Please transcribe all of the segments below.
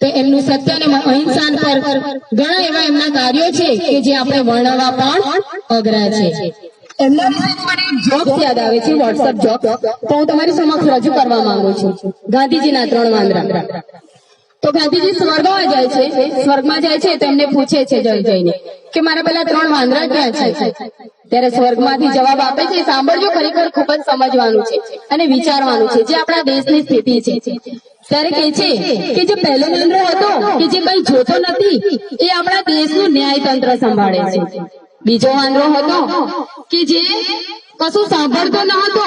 તો એમનું સત્ય અને અહિંસા પર ઘણા એવા એમના કાર્યો છે કે જે આપણે વર્ણવવા પણ અઘરા છે। એમના મને જોક્સ યાદ આવે છે, વોટ્સઅપ જોક્સ, તો હું તમારી સમક્ષ રજૂ કરવા માંગુ છું। ગાંધીજીના 3 વાંદરા। તો ગાંધીજી સ્વર્ગમાં જાય છે તો એમને પૂછે છે જઈને કે મારા પેલા 3 વાંદરા ક્યાં છે? ત્યારે સ્વર્ગમાંથી જવાબ આપે છે, સાંભળજો, ખરેખર ખૂબ જ સમજવાનું છે અને વિચારવાનું છે, જે આપણા દેશની સ્થિતિ છે। ત્યારે કહે છે કે જે પહેલો વાંદરો હતો કે જે કઈ જોતો નથી એ આપણા દેશનું ન્યાયતંત્ર સંભાળે છે। બીજો વાંદરો હતો કે જે કશું સાંભળતો ન હતો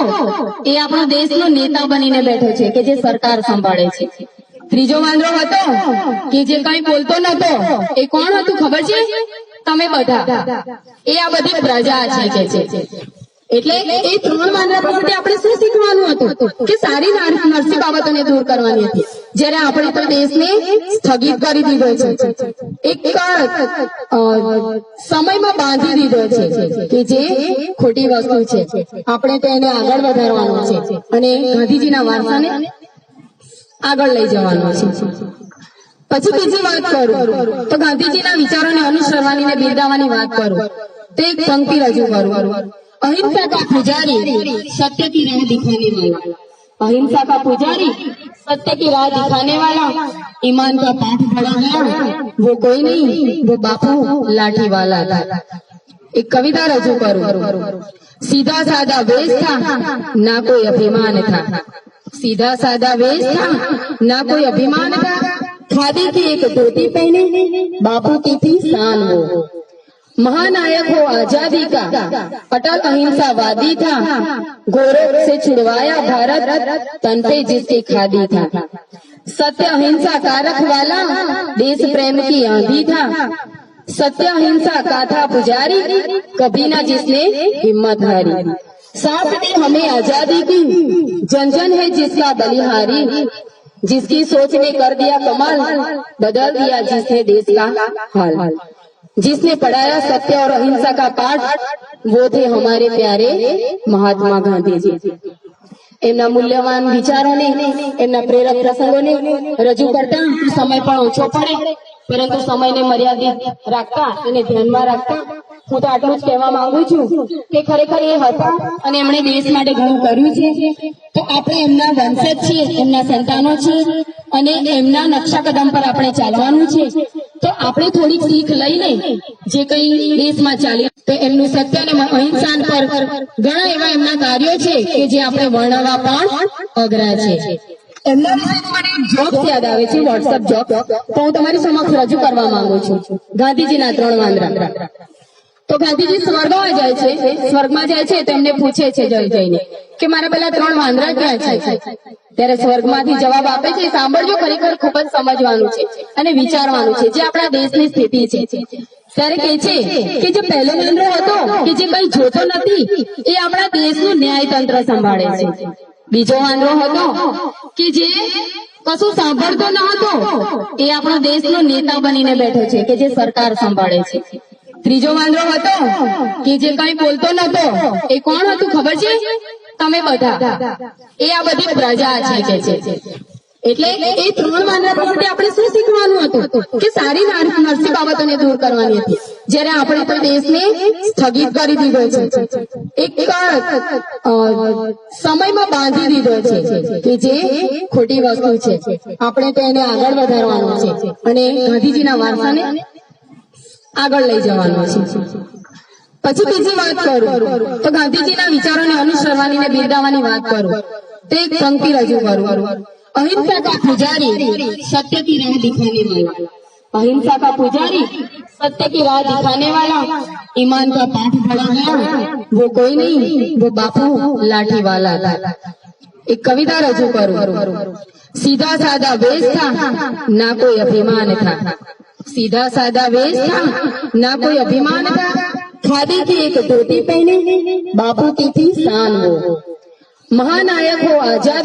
એ આપણા દેશનો નેતા બનીને બેઠો છે કે જે સરકાર સંભાળે છે। ત્રીજો વાંદરો હતો કે જે કઈ બોલતો નતો એ કોણ હતું ખબર છે? તમે બધા, એ આ બધી પ્રજા છે કે છે। એટલે એ 3 વાંદરા પાસેથી આપણે શું શીખવાનું હતું કે સારી નરસી બાબતોને દૂર કરવાની હતી, જ્યારે આપણે તો દેશને સ્થગિત કરી દીધો છે, એક સમયમાં બાંધી દીધો છે કે જે ખોટી વસ્તુ છે। આપણે તેને આગળ વધારવાનું છે અને ગાંધીજીના વારસાને આગળ લઈ જવાનો છે। પછી બીજી વાત કરું તો ગાંધીજીના વિચારોને અનુસરવાની ને બિરદાવવાની વાત કરું તો એક પંક્તિ રજૂ કરું। अहिंसा का पुजारी सत्य की राह दिखाने वाला, अहिंसा का पुजारी सत्य की राह दिखाने वाला, ईमान का पाठ पढ़ा गया वो कोई नहीं, वो बापू लाठी वाला था। एक कविता रजू करूं। सीधा सादा वेश था ना कोई अभिमान था, सीधा सादा वेश था ना कोई अभिमान था, खादी की एक धोती पहने बापू की थी शान वो, महानायक हो आजादी का अटल अहिंसावादी था, गौरव से छुड़वाया भारत तन पे जिसकी खादी था, सत्य अहिंसा कारक वाला देश प्रेम की आंधी था, सत्य अहिंसा का था पुजारी कभी ना जिसने हिम्मत हारी, साथ ने हमें आजादी की जन जन है जिसका बलिहारी, जिसकी सोच ने कर दिया कमाल बदल दिया जिसने देश का हाल, जिसने पढ़ाया सत्य और अहिंसा का पाठ वो थे हमारे प्यारे महात्मा गांधी जी। एमना मूल्यवान विचारोने एमना प्रेरक प्रसंगोने रजू करता समय पण ओछो पड़े, परंतु समयने मर्यादित राखता अने ध्याનમાં રાખતા હું તો આટલું જ કહેવા માંગુ છું કે ખરેખર એ હતા અને એમણે દેશ માટે ઘણું કર્યું છે। તો આપણે એમના વંશજ છીએ, એમના સંતાનો છીએ અને એમના નકશા કદમ પર આપણે ચાલવાનું છે। તો આપણે થોડીક શીખ લઈને જે કંઈ દેશમાં ચાલી તો એમનું સત્ય અને અહિંસા પર ઘણા એવા એમના કાર્યો છે કે જે આપણે વર્ણવવા પણ અઘરા છે। એમના મને જોક્સ યાદ આવે છે, વોટ્સઅપ જોક્સ, તો હું તમારી સમક્ષ રજૂ કરવા માંગુ છું। ગાંધીજીના 3 વાંદરા। તો ગાંધીજી સ્વર્ગમાં જાય છે તો એમને પૂછે છે જઈને કે મારા પેલા 3 વાંદરા ક્યાં છે? ત્યારે સ્વર્ગમાંથી જવાબ આપે છે, સાંભળજો, ખરેખર ખૂબ જ સમજવાનું છે અને વિચારવાનું છે, જે આપણા દેશની સ્થિતિ છે। ત્યારે કહે છે કે જે પહેલો વાંદરો હતો કે જે કઈ જોતો નથી એ આપણા દેશનું ન્યાયતંત્ર સંભાળે છે। બીજો વાંદરો હતો કે જે કશું સાંભળતો ન હતો એ આપણા દેશનો નેતા બનીને બેઠો છે કે જે સરકાર સંભાળે છે। ત્રીજો વાંદરો હતો કે જે કઈ બોલતો નતો એ કોણ હતું ખબર છે? તમે બધા, એ આ બધી પ્રજા છે કે છે। એટલે એ 3 વાંદરા પાસેથી આપણે શું શીખવાનું હતું કે સારી નરસી બાબતોને દૂર કરવાની હતી, જ્યારે આપણે તો દેશને સ્થગિત કરી દીધો છે, એક સમયમાં બાંધી દીધો છે કે જે ખોટી વસ્તુ છે। આપણે તેને આગળ વધારવાનું છે અને ગાંધીજીના વારસાને આગળ લઈ જવાનો છે। પછી બીજી વાત કરું તો ગાંધીજીના વિચારોને અનુસરવાની ને બિરદાવવાની વાત કરું તો એક પંક્તિ રજૂ કરું। अहिंसा का पुजारी सत्य की राह दिखाने वाला, अहिंसा का पुजारी सत्य की राह दिखाने वाला, ईमान का पाठ पढ़ा गया वो कोई नहीं, वो बापू लाठी वाला था। एक कविता रजू करूं। सीधा सादा वेश था ना कोई अभिमान था, सीधा सादा वेश था ना कोई अभिमान था, खादी की एक धोती पहने बापू की थी शान वो, महानायक हो आजादी